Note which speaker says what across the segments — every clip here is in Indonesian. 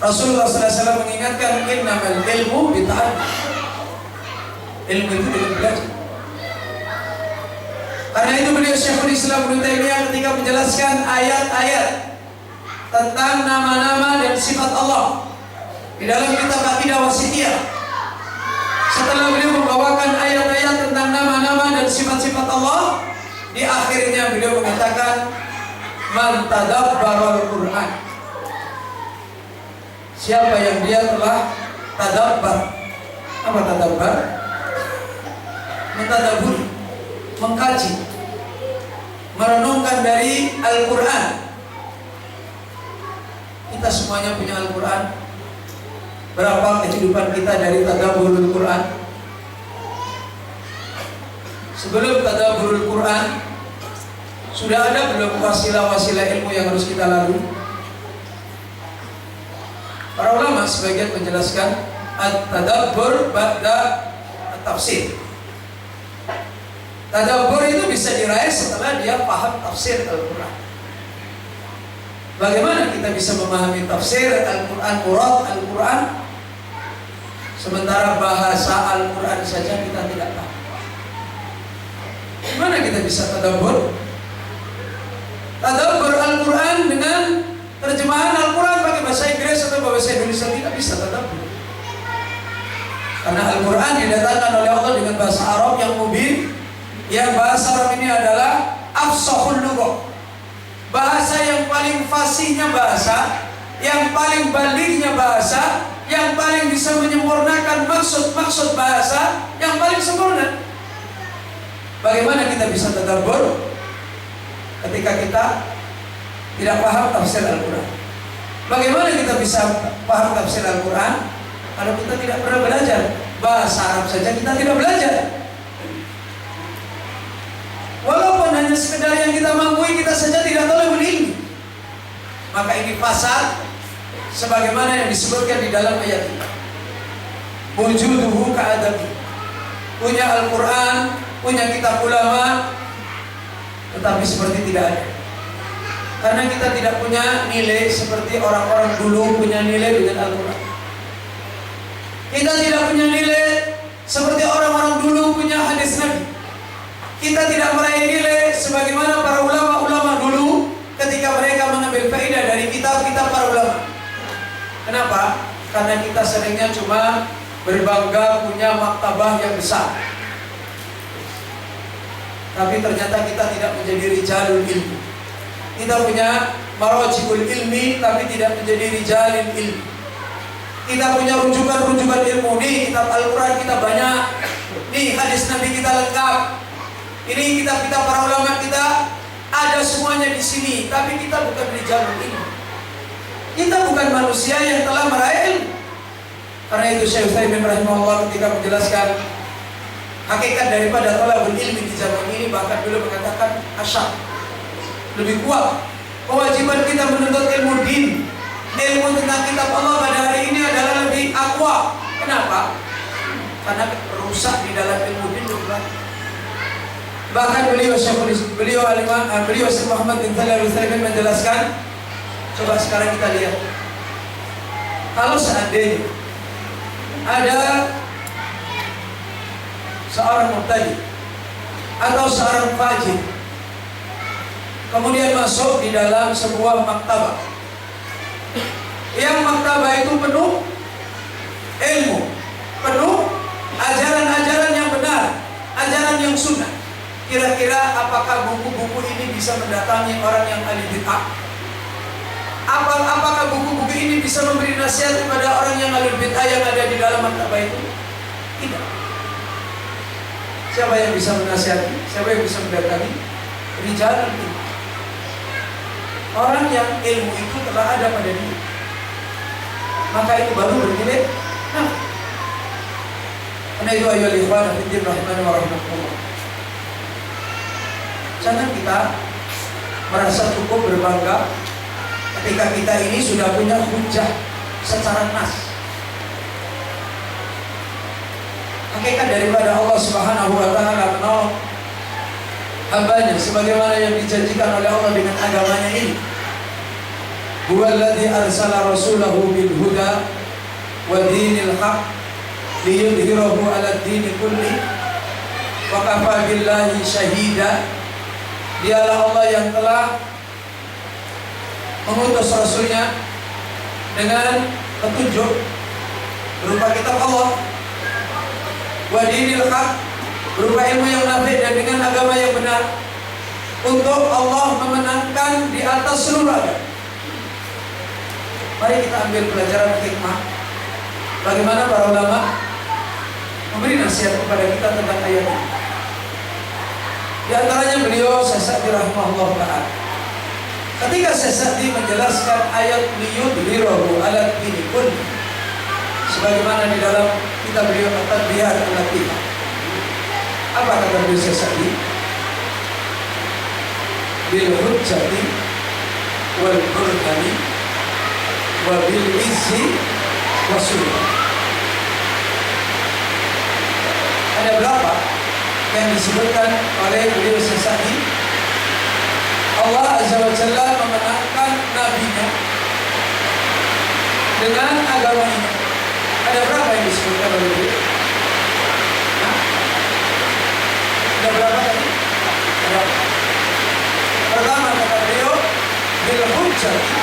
Speaker 1: Rasulullah SAW mengingatkan, innamal ilmu bita'allum. Ilmu itu dengan belajar. Karena itu beliau Syekhul Islam Ibnu Taimiyah ketika menjelaskan ayat-ayat tentang nama-nama dan sifat Allah di dalam kitab Aqidah Wasithiyah, setelah beliau membawakan ayat-ayat tentang nama-nama dan sifat-sifat Allah, di akhirnya beliau mengatakan, man tadabbaral Qur'an, siapa yang dia telah tadabbar. Apa tadabbar? Mentadabur, mengkaji, merenungkan dari Al-Quran. Kita semuanya punya Al-Quran. Berapa kehidupan kita dari tadabburul Quran? Sebelum tadabburul Quran, sudah ada belum wasilah-wasilah ilmu yang harus kita lalui? Para ulama sebagian menjelaskan at-tadabbur ba'da at-tafsir. Tadabbur itu bisa diraih setelah dia paham tafsir Al-Quran. Bagaimana kita bisa memahami tafsir Al-Quran, murad Al-Quran, sementara bahasa Al-Quran saja kita tidak tahu? Gimana kita bisa tadabbur? Tadabbur Al-Quran dengan terjemahan Al-Quran pakai bahasa Inggris atau bahasa Indonesia tidak bisa tadabbur. Karena Al-Quran didatangkan oleh Allah dengan bahasa Arab yang mubin, yang bahasa Arab ini adalah afshahul lughah, bahasa yang paling fasihnya bahasa, yang paling balignya bahasa, yang paling bisa menyempurnakan maksud-maksud bahasa, yang paling sempurna. Bagaimana kita bisa tadabbur ketika kita tidak paham tafsir Al-Quran? Bagaimana kita bisa paham tafsir Al-Quran kalau kita tidak pernah belajar bahasa Arab saja? Kita tidak belajar. Walaupun hanya sekedar yang kita mampu, kita saja tidak tahu ilmu. Maka ini fasad sebagaimana yang disebutkan di dalam ayat ini. Wujuduhu ka'adabi, punya Al-Quran, punya kitab ulama, tetapi seperti tidak ada. Karena kita tidak punya nilai seperti orang-orang dulu punya nilai dengan Al-Quran. Kita tidak punya nilai seperti orang-orang dulu punya hadis Nabi. Kita tidak meraih nilai sebagaimana para ulama-ulama dulu ketika mereka mengambil faedah dari kitab-kitab para ulama. Kenapa? Karena kita seringnya cuma berbangga punya maktabah yang besar, tapi ternyata kita tidak menjadi rijalul ilmi. Kita punya marajibul ilmi, tapi tidak menjadi rijalul ilmi. Kita punya rujukan-rujukan ilmu. Nih kitab Al-Quran kita banyak, nih hadis Nabi kita lengkap, ini kitab-kitab para ulama kita ada semuanya di sini, tapi kita bukan rijalul ilmi. Kita bukan manusia yang telah meraih ilmu. Karena itu Syekh Utsaimin rahimahullah ketika menjelaskan hakikat daripada talabul ilmi di zaman ini, bahkan beliau mengatakan asyad, lebih kuat. Kewajiban kita menuntut ilmu din, ilmu tentang kitab Allah pada hari ini adalah lebih akwa. Kenapa? Karena rusak di dalam ilmu din juga. Bahkan beliau Syekh Muhammad bin Shalih Al-Utsaimin menjelaskan, coba sekarang kita lihat, kalau seandainya ada seorang mubtadi atau seorang fajir kemudian masuk di dalam sebuah maktabah, yang maktabah itu penuh ilmu, penuh ajaran-ajaran yang benar, ajaran yang sunnah, kira-kira apakah buku-buku ini bisa mendatangi orang yang ahli bid'ah? Apakah buku-buku ini bisa memberi nasihat kepada orang yang ahli bid'ah yang ada di dalam maktabah itu? Tidak. Siapa yang bisa menasihati? Siapa yang bisa mendatangi? Rijalul ilmi, orang yang ilmu itu telah ada pada dia, maka itu baru bernilai. Nah, karena itu ayyuhal ikhwan fillah rahimani wa rahimakumullah, jangan kita merasa cukup berbangga ketika kita ini sudah punya hujjah secara nas. Hakikat daripada Allah Subhanahu wa ta'ala menolong hambanya sebagaimana yang dijanjikan oleh Allah dengan agamanya ini. Huwallazi arsala rasulahu bil huda wa dinil haq liyudhhirahu 'ala ad-dini kulli wa kafa billahi syahida. Dialah Allah yang telah mengutus rasulnya dengan petunjuk berupa kitab Allah, wa dinil haq berupa ilmu yang nafi dan dengan agama yang benar, untuk Allah memenangkan di atas seluruh agama. Mari kita ambil pelajaran hikmah bagaimana para ulama memberi nasihat kepada kita tentang ayat ini. Di antaranya beliau Syekh Sa'di rahimahullah ta'ala, ketika Syekh Sa'di menjelaskan ayat liyudhhirahu 'ala dini kulli, sebagaimana di dalam kitab beliau At-Tadbiyat al-Latifah. Apa kata beliau Syekh Sa'di? Bil hujjati wal burhani wa bil izzi wasul. Ada berapa yang disebutkan oleh beliau Syekh Sa'di? Allah Azza wa Jalla memenangkan nabinya dengan agama ini. Ada berapa yang disebutkan oleh beliau? Ada berapa tadi? Ada. Pertama kata beliau bil hujjati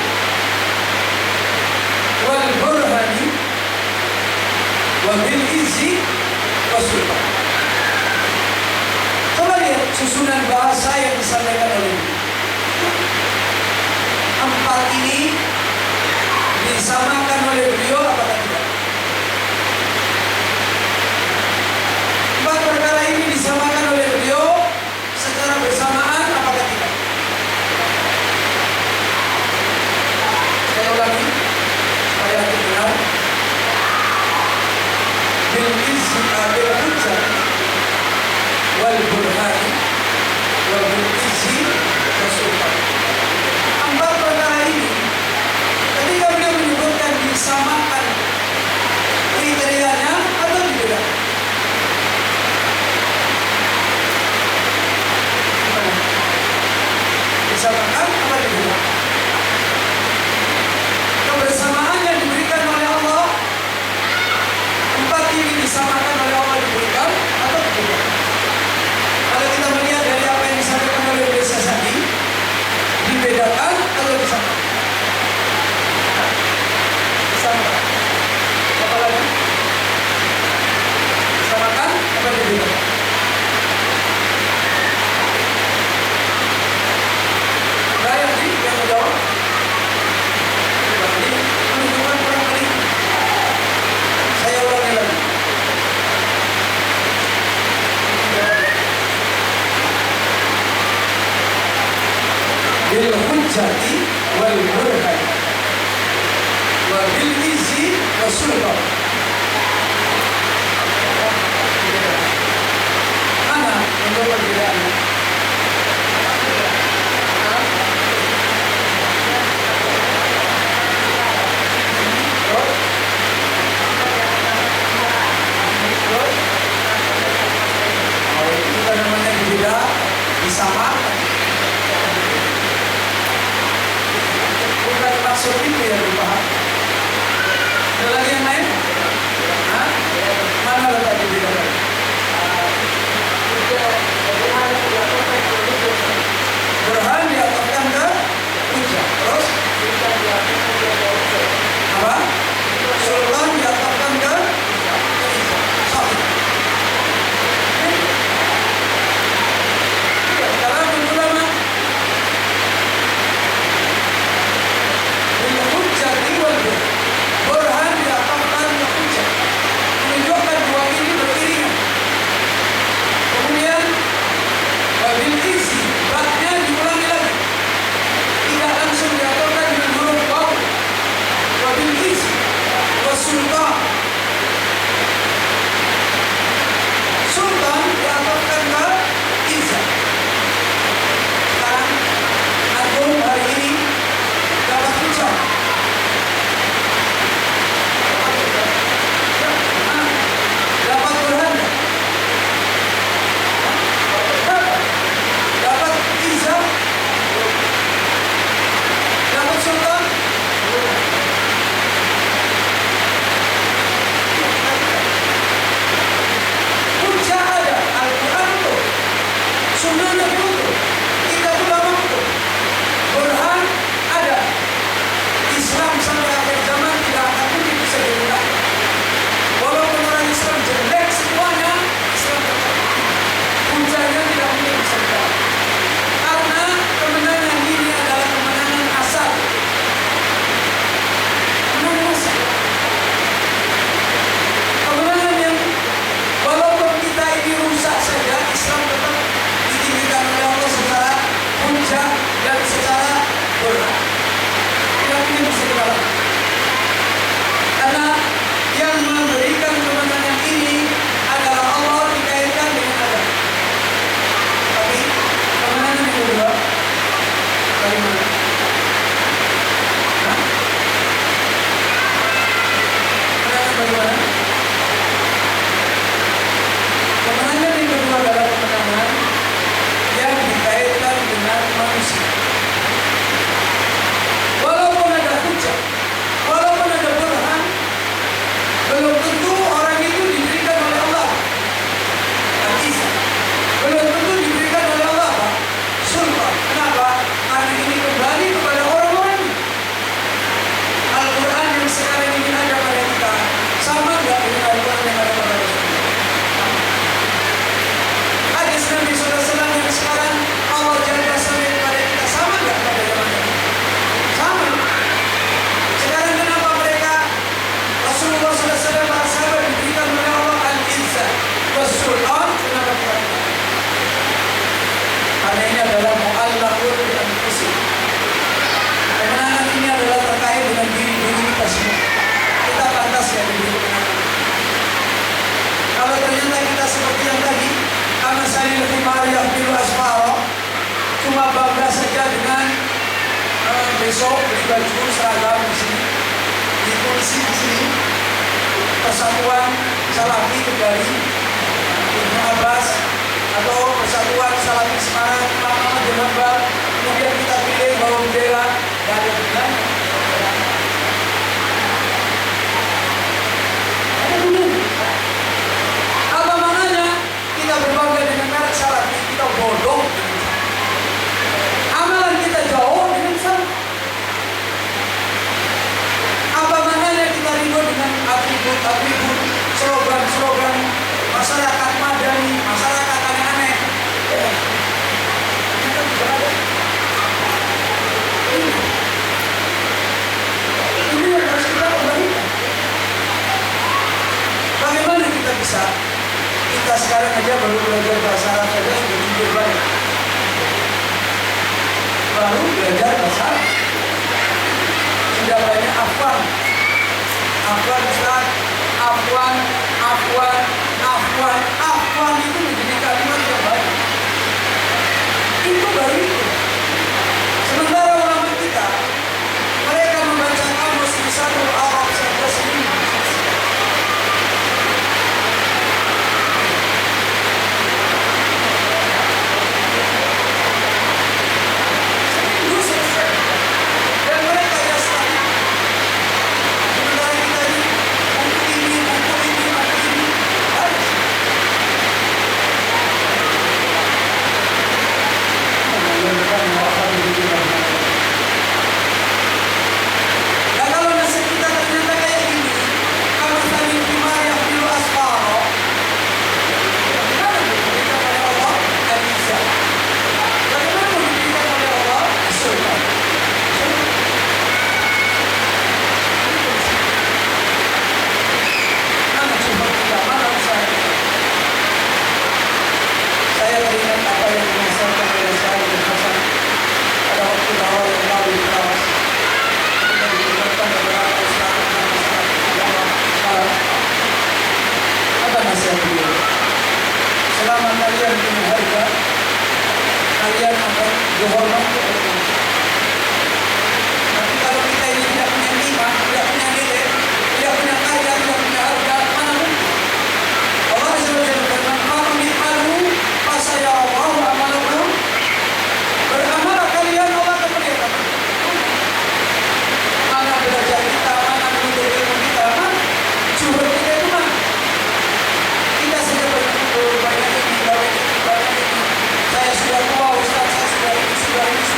Speaker 1: wal burhani wa bil izzi wasultan. Coba lihat susunan bahasa yang disampaikan oleh beliau. Empat ini disamakan oleh beliau apakah tidak? Empat perkara ini disamakan oleh beliau secara bersamaan apakah tidak? Saya ulangi supaya nanti benar. Bil izzi bil hujjah wal burhani wal bil izzi wasultan. Empat perkara ini ketika beliau menyebutkan disamakan kriterianya atau tidak? Disamakan apa tidak? Kebersamaan yang diberikan oleh Allah, empat ini disamakan oleh Allah diberikan atau tidak? Kalau kita melihat dari apa yang disampaikan oleh Syekh Sa'di, dibedakan atau disamakan? Disamakan. Apa lagi? Disamakan atau dibedakan? Yang menjawab berarti menunjukkan kurang kali. Saya ulangi lagi. Bil hujjati wal burhan wa bil izzi wasultan. Mana menjawab perbedaannya? Disamakan. Bukan maksud itu yang dipahami. Ada lagi yang lain? Hah? Mana letak dibedakan? Burhan diataskan ke hujjah. Terus? Apa? Sultan diataskan ke sahih. Ulama bil hujjah yahmilu asfaro, cuma bangga saja dengan besok beli baju seragam di sini, di polisi di sini, Persatuan Salafi Kendari Ibnu Abbas atau Persatuan Salafi Semarang Imam Ahmad bin Hanbal, kemudian kita pilih bawa bendera, dan ada gunanya. Ada gunanya. Apa maknanya kita berbangga dengan merek Salafi, kita bodoh. Amalan kita jauh dengan Salafi. Apa maknanya kita ribut dengan atribut, slogan masyarakat madani, masyarakat aneh-aneh. Kita tidak ada. Ini yang harus kita kembalikan. Bagaimana kita bisa? Kita sekarang aja baru belajar bahasa Arab saja sudah jujur banyak. Baru belajar bahasa Arab. Sudah banyak afwan Ustaz, afwan itu menjadi kalimat yang baik. Itu baru itu. Sementara ulama kita, mereka membaca kamus Lisanul Arab saja seminggu. Seminggu selesai. Dan mereka yang sekali. Sementara kita ini buku ini, harus. Dan kalau nasib kita ternyata kayak gini, kalau tadi Maryam dulu asfaro, bagaimana diberikan oleh Allah Al-Isa? Bagaimana diberikan oleh Allah Surga? Mana coba kita, mana usaha? Saya teringat apa yang dirasakan oleh saya bin Hasan pada waktu awal yang lalu di Tawas. Kita diberikan beberapa ustaz apa nasihat beliau? Selama kalian punya harga, kalian akan dihormati oleh Allah. Tapi kalau kita ini tidak punya iman, tidak punya nilai, tidak punya karya, tidak punya harga, mana mungkin? Allah SWT berfirman, "Fa'ami'alu fasayarallahu amalakum." Beramal kalian, Allah akan melihat. Mana belajar kita, mana menuntut ilmu kita, mana juhud kita itu mana? Kita sudah banyak ini. Saya sudah tua Ustaz, saya sudah ini.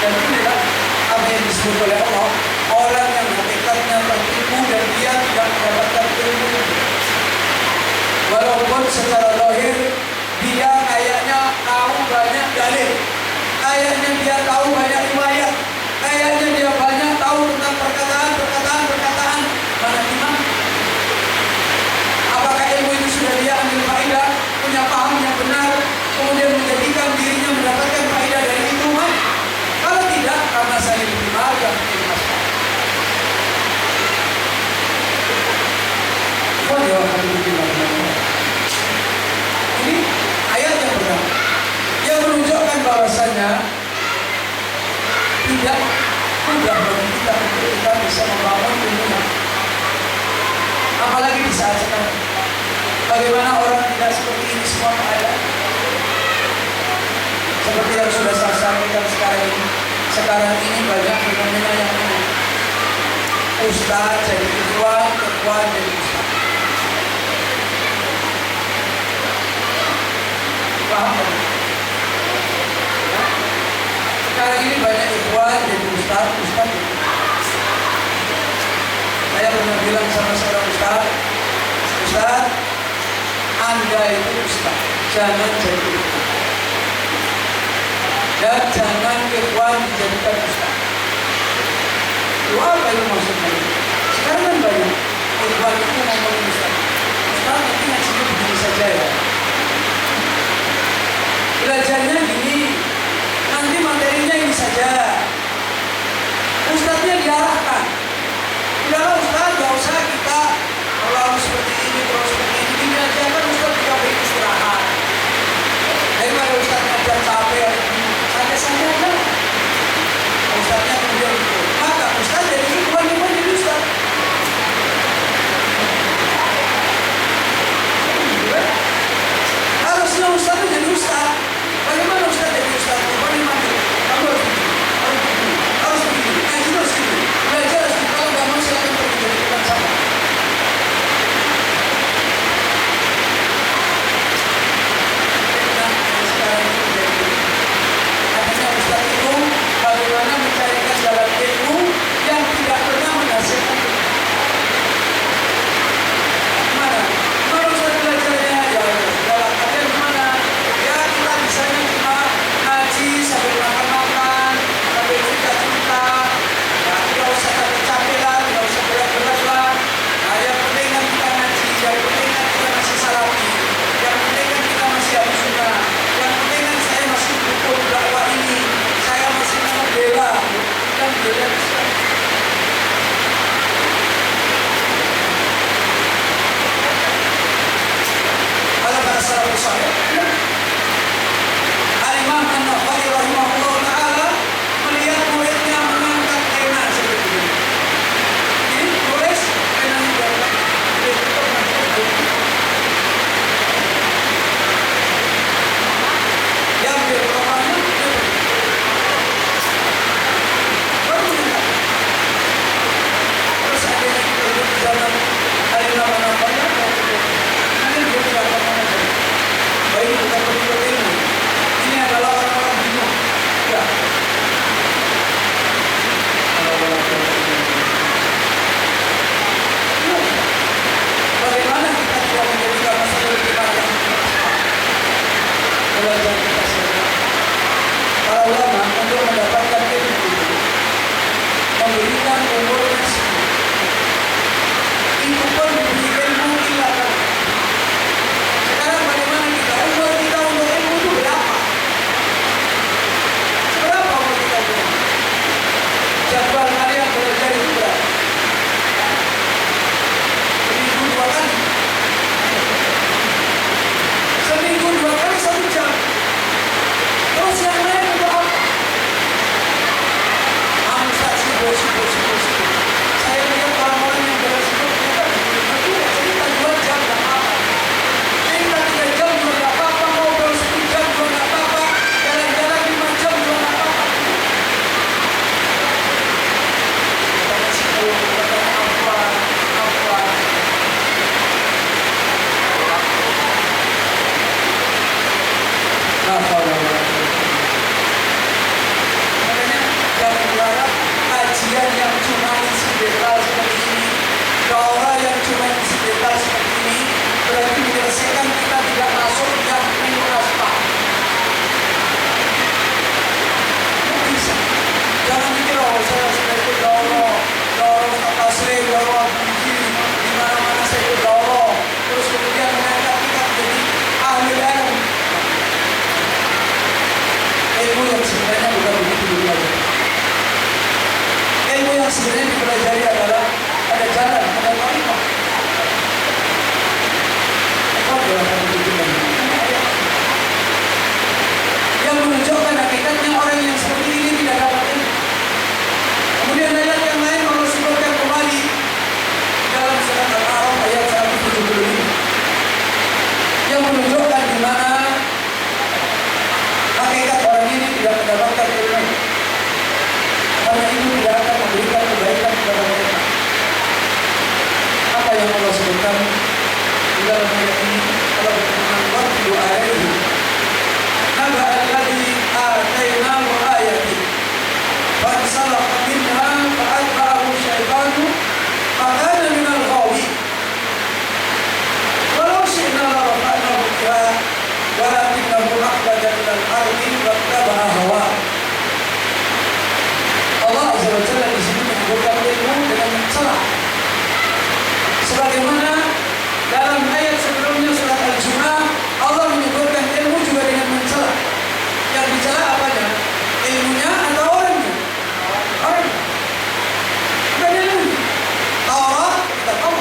Speaker 1: Dan inilah apa yang disebut oleh Allah, orang yang hakikatnya tertipu dan dia tidak mendapatkan ilmu. Walaupun secara lahir dia kayaknya tahu banyak dalil, kayaknya dia tahu banyak riwayat, kayaknya dia banyak tahu tentang perkataan, mana iman? Apakah ilmu itu sudah dia ambil faedah, punya paham yang benar, kemudian menjadikan dirinya mendapatkan faedah dari itu? Kalau tidak, karena saya diterima yang dimasukkan. Ini ayat yang pertama yang menunjukkan bahwasanya tidak mudah bagi kita untuk kita bisa membangun ilmu. Apalagi di saat sekarang, bagaimana orang tidak seperti ini semua keadaan. Seperti yang sudah saya sampaikan sekarang ini banyak fenomena yang aneh. Ustaz jadi ikhwan jadi ustaz. Paham kan? Sekarang ini banyak ikhwan jadi ustaz jadi. Saya pernah bilang sama seorang Ustaz, Anda itu ustaz, jangan jadi ikhwan. Dan jangan ikhwan dijadikan ustaz. Itu apa itu maksudnya? Sekarang kan banyak ikhwan itu ngomongin ustaz. Ustaz nanti ngajinya begini saja ya. Belajarnya gini, nanti materinya ini saja. Ustaznya diarahkan. Udahlah Ustaz, gak usah kita kalau seperti ini, kalau seperti ini aja kan Ustaz juga beristirahat. Daripada Ustaz ngajar capek, santai-santai aja. Ustaznya kemudian gitu. Maka Ustaz jadi ikhwan jadi Ustaz. Harusnya Ustaz itu jadi Ustaz. Bagaimana Ustaz jadi Ustaz? Kamu harus begini. Ngaji harus begini. Belajar harus begini. Kalau nggak mau silakan pergi jadi tukang sampah. Sekarang ini jadi katanya Ustaz itu bagaimana mencarikan jalan ilmu yang tidak pernah menghasilkan. Gimana? Kalau Ustaz belajarnya ya dalam kalian gimana? Ya kita bisanya cuma ngaji sambil makan-makan, sambil cerita-cerita. Ya tidak usah capek lah, tidak usah berat-berat lah. Nah yang penting kan kita ngaji, yang penting kan kita masih salafi, yang penting kan kita masih ahli sunnah, yang penting kan saya masih dukung dakwah ini, saya masih membela, bukan bela Islam. Kalau bahasa Arab saya, Al-Imam An-Nawawi rahimahullah ta'ala melihat muridnya mengangkat pena seperti ini. Ini tulis pena yang diangkat. Yang berkorbannya baru menangkap. Terus akhirnya kita hidup di zaman Al-Imam An-Nawawi nanti dia tidak akan mengajar. Baik bukan penuntut ilmu. Ini adalah orang-orang bingung. Ya. Bagaimana kita tidak menjadikan masalah kita yang belajar kita saja. Para ulama untuk mendapatkan ilmu memberikan umurnya sendiri. Itu pun diberi ilmu ilakan. Sekarang bagaimana kita? Umur kita untuk ilmu itu berapa? Berapa umur kita untuk ilmu? Jadwal kalian belajar itu berapa? Seminggu 2 kali. Seminggu 2 kali 1 jam. mencela. Sebagaimana dalam ayat sebelumnya surat Al-Jumu'ah, Allah menyebutkan ilmu juga dengan mencela. Yang dicela apanya? Ilmunya atau orangnya? Orang. Bukan ilmunya. Taurat kita tahu.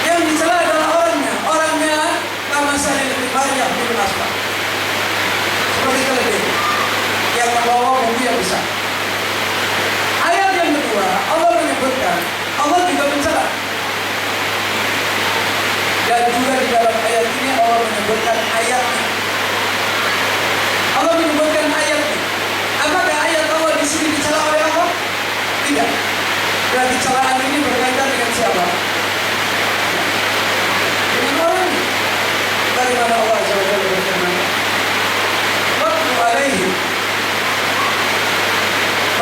Speaker 1: Yang dicela adalah orangnya. Orangnya kama salil himar yahmilul asfar. Seperti keledai yang membawa bumbu yang besar. Ayat yang kedua, Allah menyebutkan, Allah juga mencela. Dan juga di dalam ayat ini Allah menyebutkan ayatnya. Allah menyebutkan ayatnya. Apakah ayat Allah di sini dicela oleh Allah? Tidak. Berarti celaan ini berkaitan dengan siapa? Dengan orang. Bagaimana Allah SWT berfirman? Watlu alaihi.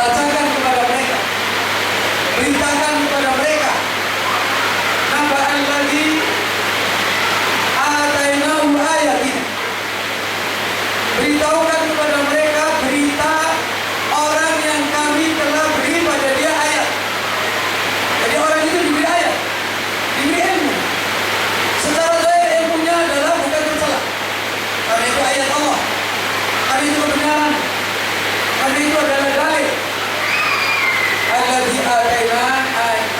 Speaker 1: Bacakan kepada mereka. Beritakan kepada mereka. Naba'an lagi atainahu ayatina. Beritahukan kepada mereka berita orang yang kami telah beri pada dia ayat. Jadi orang itu diberi ayat, diberi ilmu. Secara zahir ilmunya adalah bukan tercela. Karena itu ayat Allah. Karena itu kebenaran. Karena itu adalah dalil.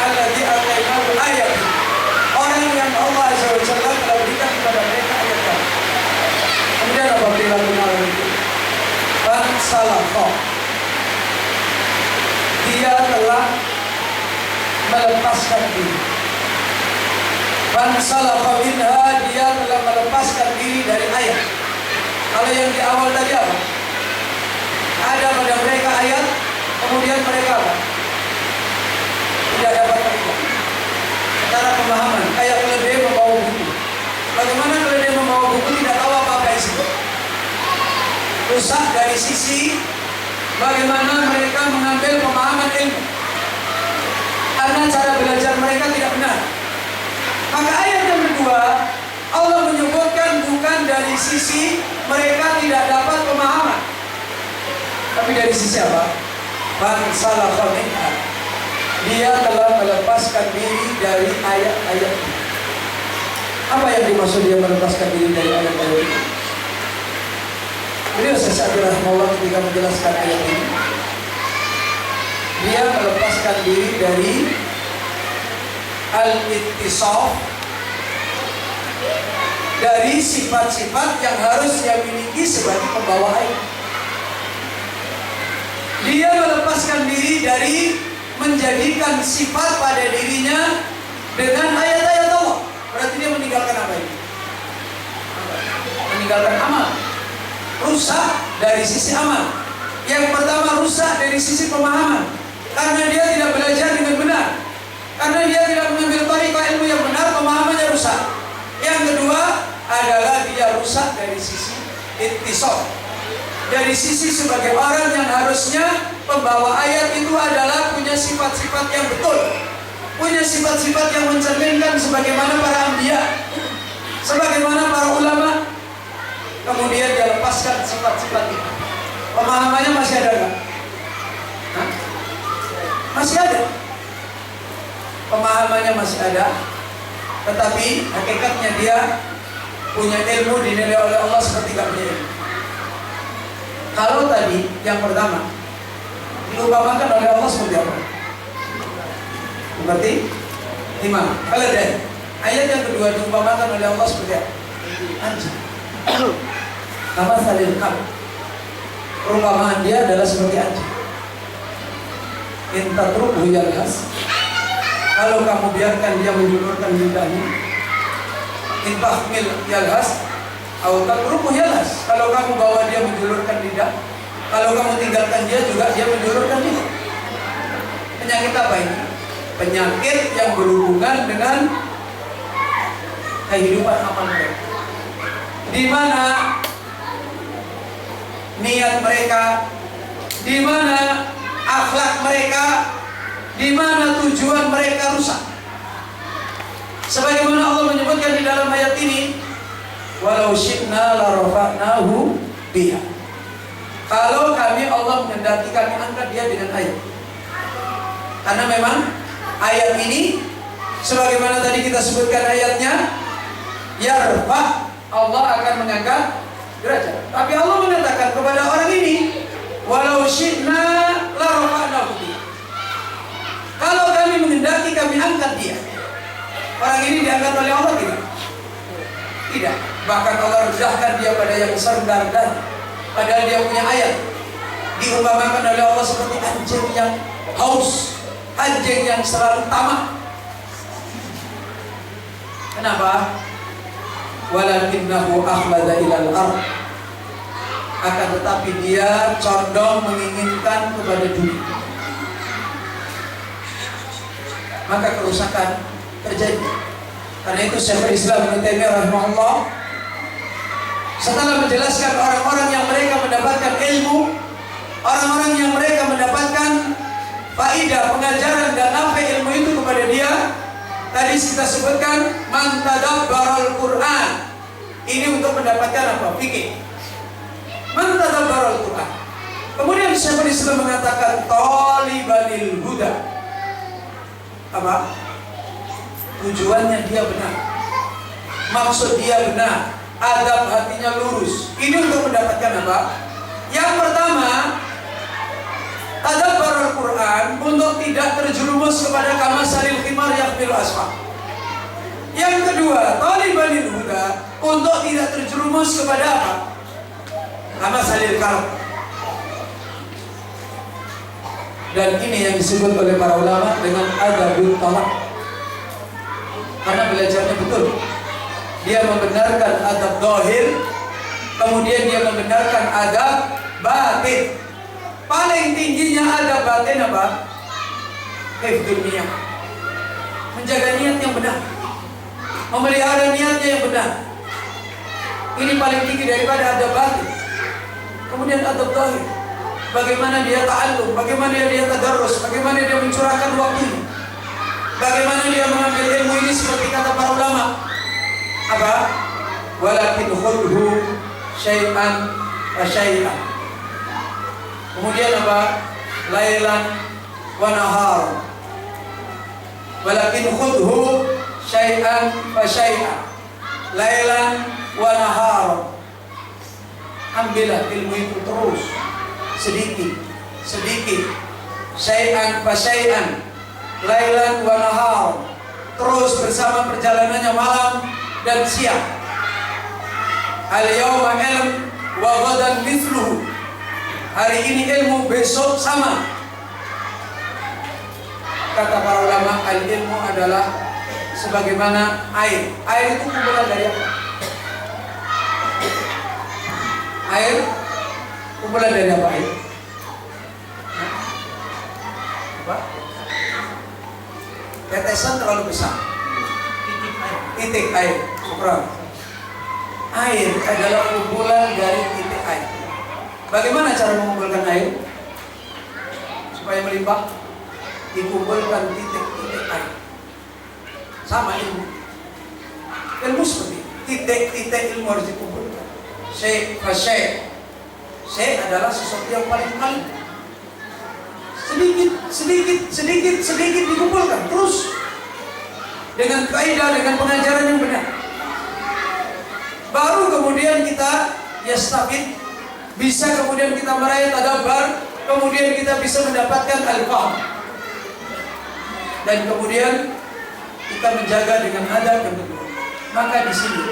Speaker 1: Alladzi atainahu ayat. Orang yang Allah SWT telah berikan kepada mereka ayat kami. Kemudian apa perilakunya orang itu? Fansalakha. Dia telah melepaskan diri. Fansalakha minha, dia telah melepaskan diri dari ayat. Kalau yang di awal tadi apa? Ada pada mereka ayat, kemudian mereka apa? Tidak dapat terima. Secara pemahaman, kayak keledai membawa buku. Bagaimana keledai membawa buku tidak tahu apa-apa isinya? Rusak dari sisi bagaimana mereka mengambil pemahaman ilmu. Karena cara belajar mereka tidak benar. Maka ayat yang kedua, Allah menyebutkan bukan dari sisi mereka tidak dapat pemahaman, tapi dari sisi apa? Fansalakha minha. Dia telah melepaskan diri dari ayat-ayat. Apa yang dimaksud dia melepaskan diri dari ayat-ayat itu? Beliau Syafi'i rahimahullah ketika menjelaskan ayat ini, dia melepaskan diri dari al-ittisaf, dari sifat-sifat yang harus dia miliki sebagai pembawa ayat. Dia melepaskan diri dari menjadikan sifat pada dirinya dengan ayat-ayat Allah. Berarti dia meninggalkan apa ini? Meninggalkan amal. Rusak dari sisi amal. Yang pertama, rusak dari sisi pemahaman. Karena dia tidak belajar dengan benar. Karena dia tidak mengambil tariqah ilmu yang benar, pemahamannya rusak. Yang kedua adalah dia rusak dari sisi ittisaf. Dari sisi sebagai orang yang harusnya pembawa ayat itu adalah punya sifat-sifat yang betul, punya sifat-sifat yang mencerminkan sebagaimana para anbiya, sebagaimana para ulama. Kemudian dia lepaskan sifat-sifat itu. Pemahamannya masih ada nggak? Masih ada. Pemahamannya masih ada, tetapi hakikatnya dia punya ilmu dinilai oleh Allah seperti gak punya ilmu. Kalau tadi yang pertama diumpamakan oleh Allah seperti apa? Seperti imam. Keledai. Ayat yang kedua diumpamakan oleh Allah seperti apa? Anjing. Kama salil kam. Perumpamaan dia adalah seperti anjing. Intatruhu yalhas. Kalau kamu biarkan dia menjulurkan lidahnya, intahmil yalhas, atau tatruhu yalhas. Kalau kamu bawa dia menjulurkan lidah, kalau kamu tinggalkan dia juga dia menjulurkan lidah. Penyakit apa ini? Penyakit yang berhubungan dengan kehidupan amal mereka. Di mana niat mereka, di mana akhlak mereka, di mana tujuan mereka rusak. Sebagaimana Allah menyebutkan di dalam ayat ini, walau syi'na la rafa'nahu biha. Kalau kami Allah menghendaki, kami angkat dia dengan ayat. Karena memang ayat ini sebagaimana tadi kita sebutkan ayatnya, yarfa, Allah akan mengangkat derajat. Tapi Allah mengatakan kepada orang ini, walau syi'na la rafa'nahu bihi. Kalau kami menghendaki, kami angkat dia. Orang ini diangkat oleh Allah tidak? Tidak. Bahkan Allah rendahkan dia pada yang rendah dan padahal dia punya ayat. Diumpamakan oleh Allah seperti anjing yang haus, anjing yang selalu tamak. Kenapa? Walakinnahu akhlada ilal ard. Akan tetapi dia condong menginginkan kepada dunia. Maka kerusakan terjadi. Karena itu Syekhul Islam Ibnu Taimiyah rahimahullah setelah menjelaskan orang-orang yang mereka mendapatkan ilmu, orang-orang yang mereka mendapatkan faidah, pengajaran dan nafa ilmu itu kepada dia, tadi kita sebutkan man tadabbaral Quran. Ini untuk mendapatkan apa? Fikih. Man tadabbaral Quran. Kemudian Syekhul Islam mengatakan talibanil huda. Apa? Tujuannya dia benar, maksud dia benar, adab hatinya lurus. Ini untuk mendapatkan apa? Yang pertama, tadabbar Al-Quran untuk tidak terjerumus kepada kamasalil khimar yahmilu asfar. Yang kedua, talibanil huda untuk tidak terjerumus kepada apa? Kamasalil karam. Dan ini yang disebut oleh para ulama dengan adabut talak. Karena belajarnya betul. Dia membenarkan adab zahir, kemudian dia membenarkan adab batin. Paling tingginya adab batin apa? Hifdzun niyah. Menjaga niat yang benar, memelihara niatnya yang benar. Ini paling tinggi daripada adab batin. Kemudian adab zahir, bagaimana dia ta'allum, bagaimana dia tadarrus, bagaimana dia mencurahkan waktunya, bagaimana dia mengambil ilmu ini seperti kata para ulama. Apa? Walakin khudhu syai'an wa syai'an. Kemudian apa? Lailan wa nahar. Walakin khudhu syai'an wa syai'an. Lailan wa nahar. Ambillah ilmu itu terus, sedikit sedikit, syai'an fa syai'an, lailan wa nahar, terus bersama perjalanannya malam dan siang. Al-yawma ilm wa ghadan mithluhu. Hari ini ilmu, besok sama. Kata para ulama, al-ilmu adalah sebagaimana air. Air itu kumpulan dari apa? Air kumpulan dari apa? Air? Apa? Tetesan terlalu besar. Titik air. Syukran. Air adalah kumpulan dari titik air. Bagaimana cara mengumpulkan air supaya melimpah? Dikumpulkan titik-titik air. Sama ilmu. Ilmu seperti titik-titik ilmu harus dikumpulkan. Syekh. Syekh adalah sesuatu yang paling sedikit dikumpulkan terus dengan kaidah, dengan pengajaran yang benar. Baru kemudian kita yastafid, bisa kemudian kita meraih tadabbar, kemudian kita bisa mendapatkan al-fahm, dan kemudian kita menjaga dengan adab dan kedua. Maka di sini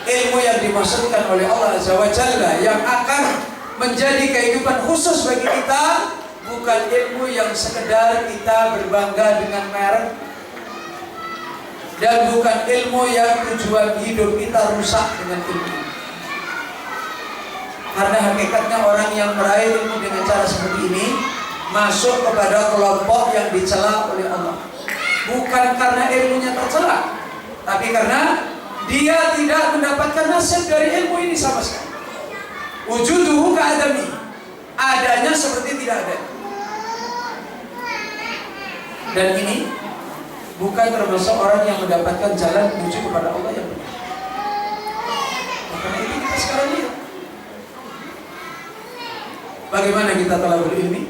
Speaker 1: ilmu yang dimaksudkan oleh Allah Azza wa Jalla yang akan menjadi kehidupan khusus bagi kita, bukan ilmu yang sekedar kita berbangga dengan merek, dan bukan ilmu yang tujuan hidup kita rusak dengan ilmu. Karena hakikatnya orang yang meraih ilmu dengan cara seperti ini masuk kepada kelompok yang dicela oleh Allah. Bukan karena ilmunya tercela, tapi karena dia tidak mendapatkan nasib dari ilmu ini sama sekali. Wujuduhu ka'adami, adanya seperti tidak ada. Dan ini bukan termasuk orang yang mendapatkan jalan menuju kepada Allah yang benar. Karena itu kita sekarang lihat bagaimana kita telah berilmi.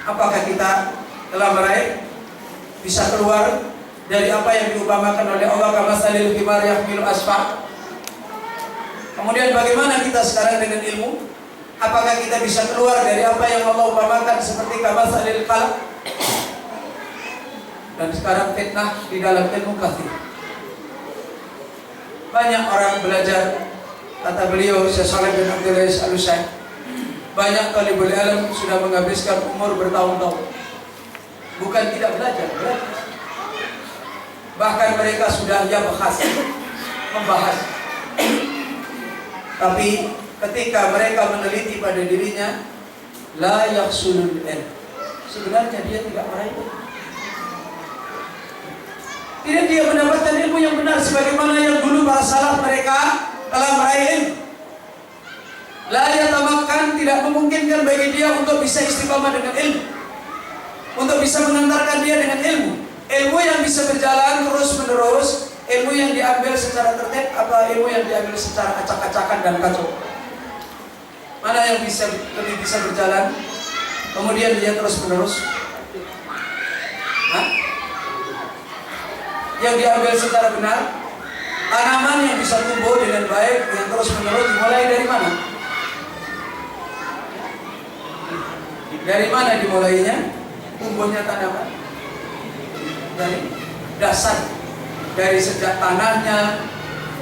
Speaker 1: Apakah kita telah meraih, bisa keluar dari apa yang diumpamakan oleh Allah, kamatsalil himar yahmilu asfar. Kemudian bagaimana kita sekarang dengan ilmu? Apakah kita bisa keluar dari apa yang Allah umpamakan seperti kamatsalil qalam? Dan sekarang fitnah di dalam ilmu kathir. Banyak orang belajar, kata beliau Syekh Shalih bin Abdul Aziz Al-Utsaimin, banyak talibul ilm sudah menghabiskan umur bertahun-tahun bukan tidak belajar. Bahkan mereka sudah membahas. Tapi ketika mereka meneliti pada dirinya, la yahsulul ilm, sebenarnya dia tidak meraih ilmu. Tidak dia mendapatkan ilmu yang benar sebagaimana yang dulu para salaf mereka telah meraih ilmu. La yatamakkan, tidak memungkinkan bagi dia untuk bisa istiqamah dengan ilmu, untuk bisa mengantarkan dia dengan ilmu. Ilmu yang bisa berjalan terus menerus, ilmu yang diambil secara tertib, apa ilmu yang diambil secara acak-acakan dan kacau? Mana yang lebih bisa berjalan kemudian dia terus menerus? Yang diambil secara benar, tanaman yang bisa tumbuh dengan baik yang terus menerus dimulai dari mana? Dari mana dimulainya tumbuhnya tanaman? Dari dasar, dari sejak tanahnya,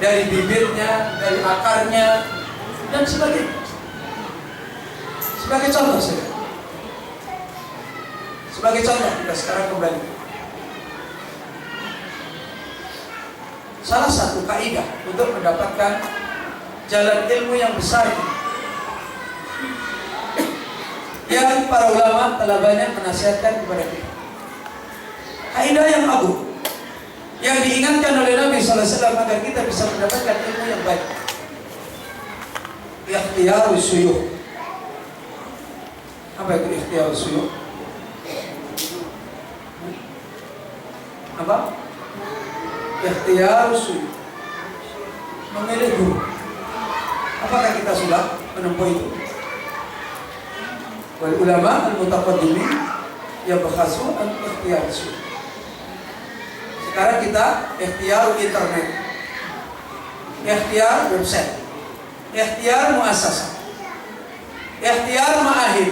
Speaker 1: dari bibitnya, dari akarnya, dan sebagainya. Sebagai contoh saja. Sebagai contoh kita sekarang kembali. Salah satu kaidah untuk mendapatkan jalan ilmu yang besar yang para ulama telah banyak menasihatkan kepada kita. Kaidah yang agung yang diingatkan oleh Nabi sallallahu alaihi wasallam agar kita bisa mendapatkan ilmu yang baik. Ikhtiyarus suyukh. Apa itu ikhtiyarus suyukh? Apa? Ikhtiyarus suyukh, memilih guru. Apakah kita sudah menempuh itu? Wal ulama al-mutaqaddimin yabhasu an ikhtiyarus suyukh. Sekarang kita ikhtiar internet, ikhtiar website, ikhtiar muassasah, ikhtiar ma'ahid,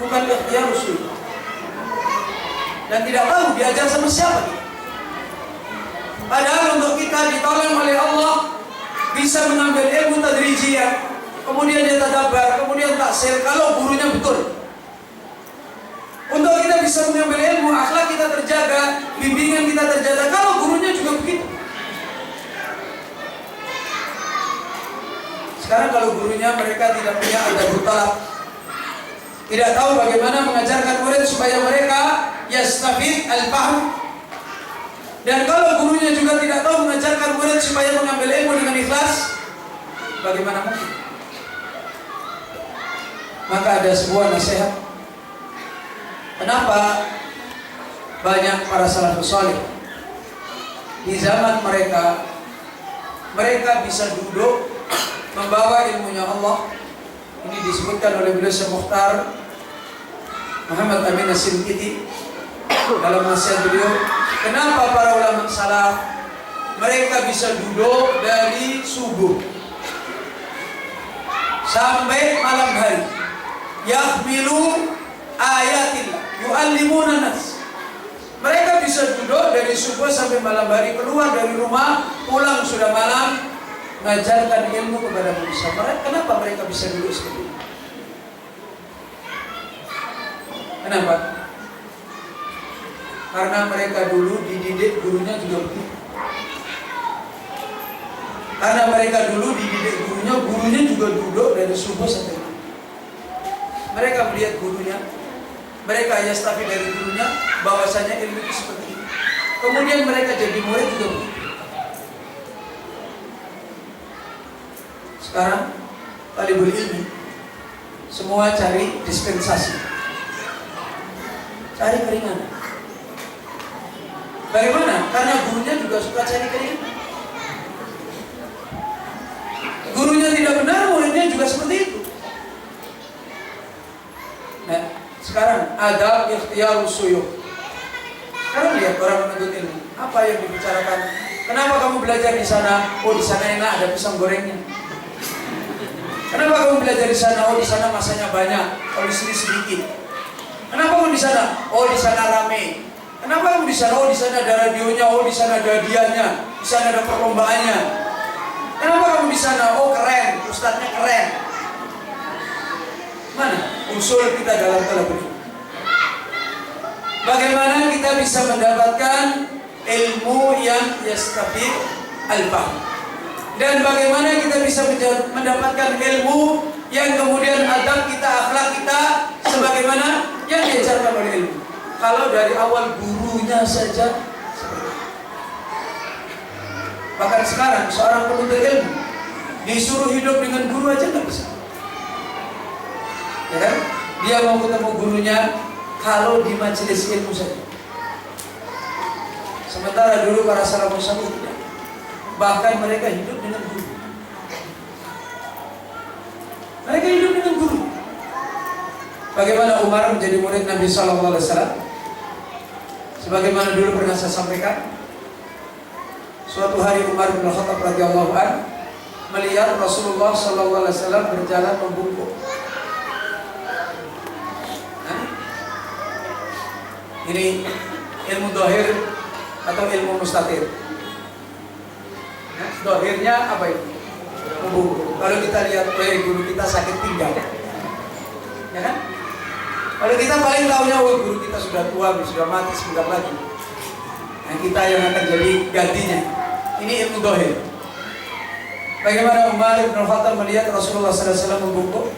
Speaker 1: bukan ikhtiar suyukh. Dan tidak tahu diajar sama siapa. Padahal untuk kita ditolong oleh Allah bisa mengambil ilmu tadrijiyah, kemudian dia tadabbar, kemudian taksir kalau gurunya betul. Untuk kita bisa mengambil ilmu, akhlak kita terjaga, bimbingan kita terjaga kalau gurunya juga begitu. Sekarang kalau gurunya mereka tidak punya adabut talab, tidak tahu bagaimana mengajarkan murid supaya mereka yastafid al-fahm, dan kalau gurunya juga tidak tahu mengajarkan murid supaya mengambil ilmu dengan ikhlas, bagaimana mungkin? Maka ada sebuah nasihat. Kenapa banyak para salafus salih di zaman mereka bisa duduk membawa ilmunya Allah? Ini disebutkan oleh beliau Syekh Mukhtar Muhammad Amin As-Sinqiti dalam nasihat beliau. Kenapa para ulama salaf mereka bisa duduk dari subuh sampai malam hari, yahmilu ayatillah yu'allimuna nas. Mereka bisa duduk dari subuh sampai malam hari, keluar dari rumah, pulang sudah malam, mengajarkan ilmu kepada manusia. Kenapa mereka bisa duduk seperti itu? Kenapa? Karena mereka dulu dididik gurunya juga begitu. Karena mereka dulu dididik gurunya juga duduk dari subuh sampai malam. Mereka melihat gurunya, mereka yastafi dari gurunya bahwasanya ilmu itu seperti ini. Kemudian mereka jadi murid juga begitu. Sekarang talibul ilmi semua cari dispensasi, cari keringanan. Bagaimana? Karena gurunya juga suka cari keringanan. Gurunya tidak benar, muridnya juga seperti itu. Nah, Sekarang adab ikhtiyarus suyukh. Sekarang lihat orang menuntut ilmu, apa yang dibicarakan? Kenapa kamu belajar di sana? Oh, di sana enak, ada pisang gorengnya. Kenapa kamu belajar di sana? Oh, di sana masanya banyak. Oh, di sini sedikit. Kenapa kamu di sana? Oh, di sana rame. Kenapa kamu di sana? Oh, di sana ada radionya. Oh, di sana ada hadiahnya. Di sana ada perlombaannya. Kenapa kamu di sana? Oh, keren. Ustadznya keren. Mana usul kita dalam talab ilmu? Bagaimana kita bisa mendapatkan ilmu yang yastafid al-fahm? Dan bagaimana kita bisa mendapatkan ilmu yang kemudian adab kita, akhlak kita sebagaimana yang diajarkan oleh ilmu? Kalau dari awal gurunya saja. Bahkan sekarang seorang penuntut ilmu disuruh hidup dengan guru aja nggak bisa. Ya kan? Dia mau ketemu gurunya kalau di majelis ilmu saja. Sementara dulu para salafus saleh tidak. Bahkan mereka hidup dengan guru. Mereka hidup dengan guru. Bagaimana Umar menjadi murid Nabi Sallallahu Alaihi Wasallam? Sebagaimana dulu pernah saya sampaikan, suatu hari Umar bin Khattab radhiyallahu anhu melihat Rasulullah Sallallahu Alaihi Wasallam berjalan membungkuk. Ini ilmu dohir atau ilmu mustatir. Dohirnya apa itu? Kalau kita lihat guru kita sakit pinggang, ya kan? Kalau kita paling tahunya, guru kita sudah tua, sudah mati sebentar lagi. Nah, kita yang akan jadi gantinya. Ini ilmu dohir. Bagaimana Umar bin Khattab melihat Rasulullah SAW membungkuk?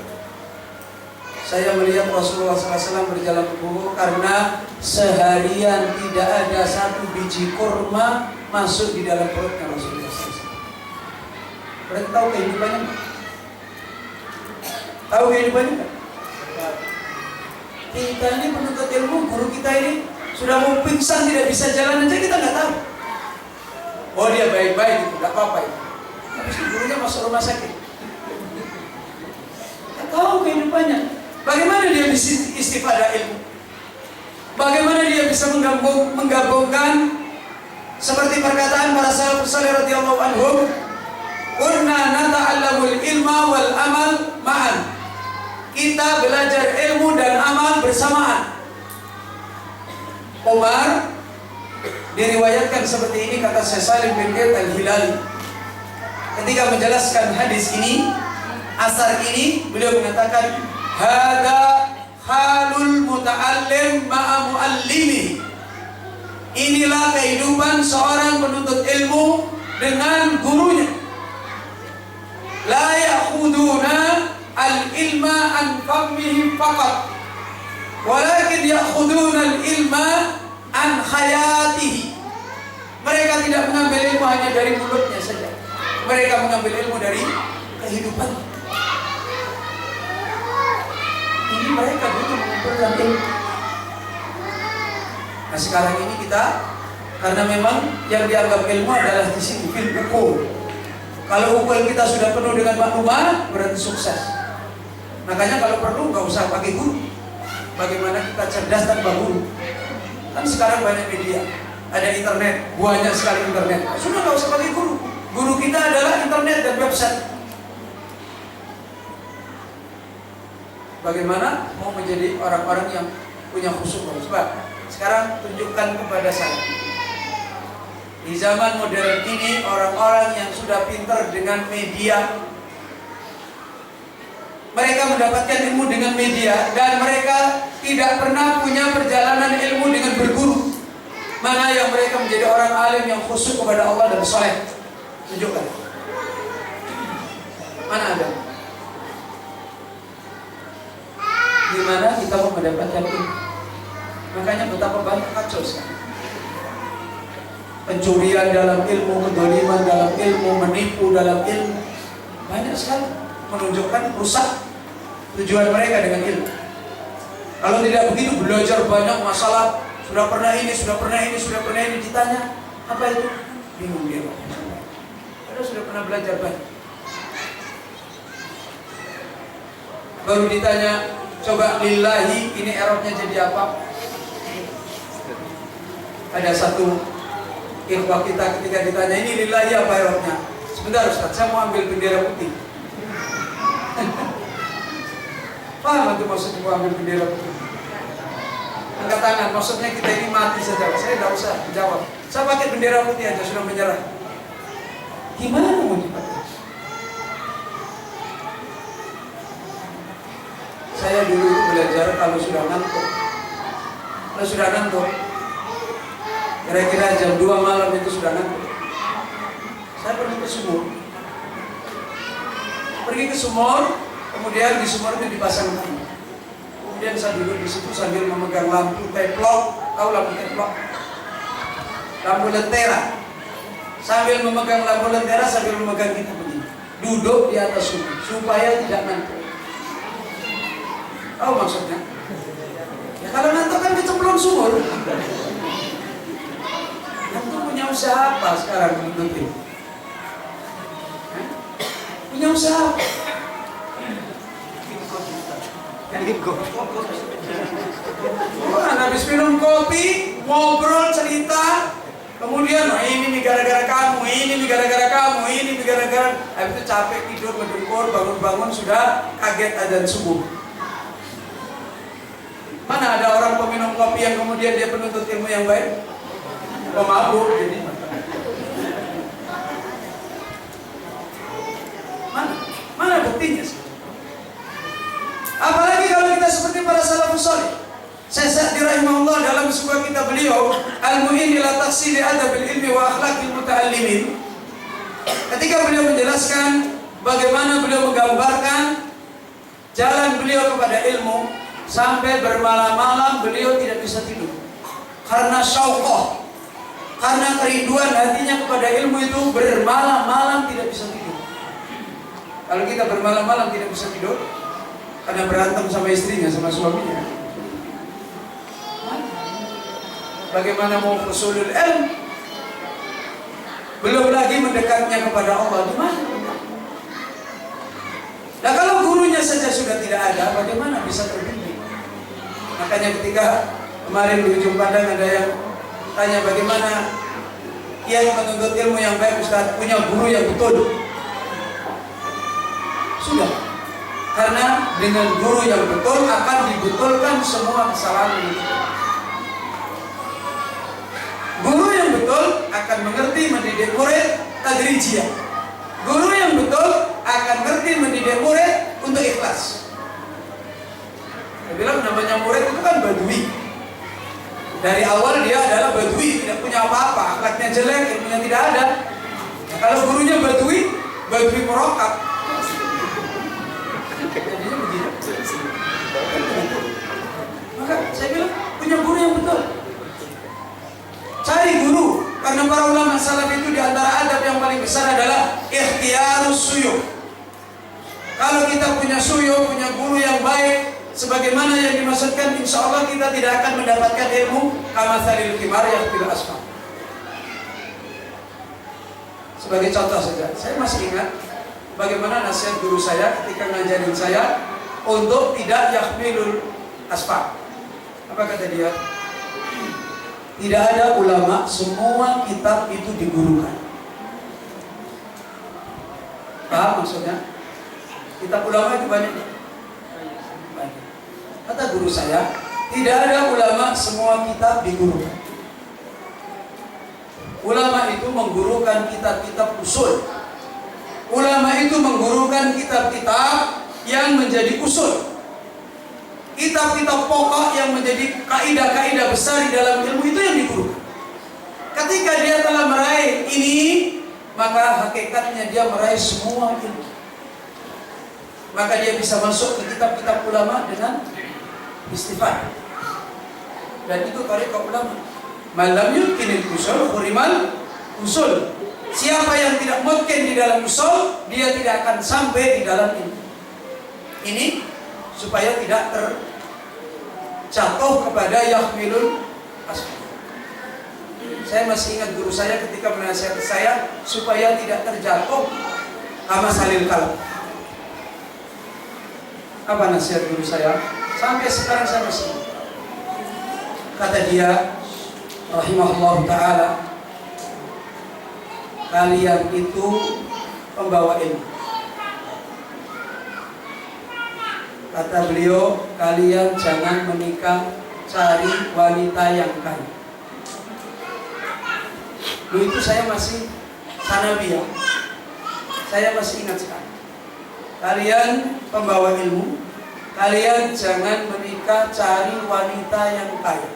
Speaker 1: Saya melihat Rasulullah SAW berjalan membungkuk karena seharian tidak ada satu biji kurma masuk di dalam perutnya Rasulullah SAW. Berarti tahu kehidupannya? Tahu kehidupannya? Kita ini penuntut ilmu, guru kita ini sudah mau pingsan, tidak bisa jalan aja kita nggak tahu. Oh, dia baik-baik gitu, nggak apa-apa itu. Tapi gurunya masuk rumah sakit. Nggak tahu kehidupannya. Bagaimana dia bisa istifadah ilmu? Bagaimana dia bisa menggabungkan seperti perkataan para salafus saleh radhiyallahu anhum, "Kunna nata'allamul ilma wal amal ma'an." Kita belajar ilmu dan amal bersamaan. Umar diriwayatkan seperti ini, kata Syekh Salim bin Zaid al-Hilali ketika menjelaskan hadis ini, asar ini, beliau mengatakan, hada halul muta'allim ma'a mu'allimi. Inilah kehidupan seorang penuntut ilmu dengan gurunya. La ya'khuduna al-ilma an fahmihi faqat, walakin ya'khuduna al-ilma an hayatihi. Mereka tidak mengambil ilmu hanya dari mulutnya saja. Mereka mengambil ilmu dari kehidupannya. Ini mereka dulu mengumpulkan ilmu. Nah, sekarang ini kita, karena memang yang dianggap ilmu adalah di sini fil uqul. Kalau uqul kita sudah penuh dengan maklumat, berarti sukses. Makanya kalau perlu nggak usah pakai guru. Bagaimana kita cerdas tanpa guru? Kan sekarang banyak media, ada internet, banyak sekali internet. Sudah nggak usah pakai guru. Guru kita adalah internet dan website. Bagaimana mau menjadi orang-orang yang punya khusyuk? Coba sekarang tunjukkan kepada saya. Di zaman modern ini, orang-orang yang sudah pintar dengan media, mereka mendapatkan ilmu dengan media, dan mereka tidak pernah punya perjalanan ilmu dengan berguru. Mana yang mereka menjadi orang alim yang khusyuk kepada Allah dan saleh? Tunjukkan. Mana ada? Gimana kita mau mendapatkan ilmu? Makanya betapa banyak kacau sekarang. Pencurian dalam ilmu, kedoliman dalam ilmu, menipu dalam ilmu, banyak sekali menunjukkan rusak tujuan mereka dengan ilmu. Kalau tidak begitu, belajar banyak masalah, sudah pernah ini, sudah pernah ini, sudah pernah ini, ditanya apa itu? Bingung dia. Padahal sudah pernah belajar banyak. Baru ditanya, Coba lillahi, ini Arabnya jadi apa? Ada satu ikhwah kita ketika ditanya ini lillahi apa Arabnya? Sebentar Ustaz, saya mau ambil bendera putih. Paham itu maksudnya mau ambil bendera putih? Angkat tangan, maksudnya kita ini mati saja. Saya tidak usah jawab. Saya pakai bendera putih aja sudah menyerah. Gimana mau dipakai? Saya dulu itu belajar kalau sudah ngantuk, kira-kira jam 2 malam itu sudah ngantuk. Saya pergi ke sumur, kemudian di sumur itu dipasang lampu. Kemudian saya duduk di situ sambil memegang lampu teplok, tahu lampu teplok? Lampu lentera. Sambil memegang lampu lentera sambil memegang kita begini. Duduk di atas sumur supaya tidak ngantuk. Tahu maksudnya? Ya kalau ngantuk kan kecemplung sumur. Ngantuk punya usaha apa sekarang nanti? Punya usaha apa? Habis minum kopi, ngobrol, cerita, kemudian ini nih gara-gara kamu, ini nih gara-gara kamu, ini nih gara-gara. Habis itu capek tidur, berdengkur, bangun-bangun sudah kaget adzan subuh. Mana ada orang peminum kopi yang kemudian dia penuntut ilmu yang baik? Pemabuk jadi. Mana buktinya sih? Apalagi kalau kita seperti para salafus saleh. Syekh Sa'di rahimahullah dalam sebuah kitab beliau Al-Mu'in ila Tahsili Adabil Ilmi wa Akhlaqil Muta'allimin, ketika beliau menjelaskan bagaimana beliau menggambarkan jalan beliau kepada ilmu, sampai bermalam-malam beliau tidak bisa tidur karena syauqah, karena kerinduan hatinya kepada ilmu itu bermalam-malam tidak bisa tidur. Kalau kita bermalam-malam tidak bisa tidur karena berantem sama istrinya, sama suaminya, bagaimana mau usulul ilm? Belum lagi mendekatnya kepada Allah, gimana? Nah kalau gurunya saja sudah tidak ada, bagaimana bisa terbimbing? Makanya ketika kemarin di ujung pandang ada yang tanya bagaimana yang menuntut ilmu yang baik Ustaz punya guru yang betul. Sudah, karena dengan guru yang betul akan dibetulkan semua kesalahan itu. Guru yang betul akan mengerti mendidik murid tadrijiyah. Guru yang betul akan mengerti mendidik murid untuk ikhlas. Saya bilang namanya murid itu kan badui. Dari awal dia adalah badui, tidak punya apa-apa, akhlaknya jelek, ilmunya tidak ada. Nah, kalau gurunya badui merokap. Jadinya begini. Maka saya bilang punya guru yang betul. Cari guru, karena para ulama salaf itu di antara adab yang paling besar adalah ikhtiyarus suyukh. Kalau kita punya suyukh, punya guru yang baik, sebagaimana yang dimaksudkan, insya Allah kita tidak akan mendapatkan ilmu kamathalil himar yahmil asfar. Sebagai contoh saja, saya masih ingat bagaimana nasihat guru saya ketika ngajarin saya untuk tidak yahmilul asfar. Apa kata dia? Tidak ada ulama, semua kitab itu digurukan. Paham maksudnya? Kitab ulama itu banyak. Kata guru saya, tidak ada ulama, semua kitab digurukan. Ulama itu menggurukan kitab-kitab usul. Ulama itu menggurukan kitab-kitab yang menjadi usul. Kitab-kitab pokok yang menjadi kaidah-kaidah besar di dalam ilmu itu yang digurukan. Ketika dia telah meraih ini, maka hakikatnya dia meraih semua ilmu. Maka dia bisa masuk ke kitab-kitab ulama dengan istifad. Dan itu tariqah ulama. Malam yumkinil usul khurimal usul. Siapa yang tidak mungkin di dalam usul, dia tidak akan sampai di dalam ilmu. Ini supaya tidak terjatuh kepada yahmilul asfar. Saya masih ingat guru saya ketika menasihati saya supaya tidak terjatuh kama salil kalam. Apa nasihat guru saya? Sampai sekarang saya masih. Kata dia, rahimahullah ta'ala, kalian itu pembawa ilmu. Kata beliau, kalian jangan menikah, cari wanita yang kaya. Dulu itu saya masih sanawiyah, saya masih ingat sekali. Kalian pembawa ilmu, kalian jangan menikah, cari wanita yang kaya.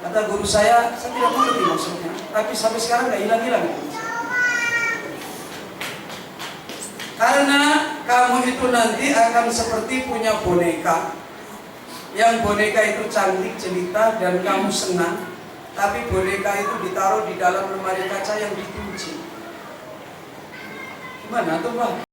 Speaker 1: Kata guru saya tidak mengerti maksudnya, tapi sampai sekarang gak hilang-hilang. Karena kamu itu nanti akan seperti punya boneka, yang boneka itu cantik jelita dan kamu senang, tapi boneka itu ditaruh di dalam lemari kaca yang dikunci. Gimana tuh Pak?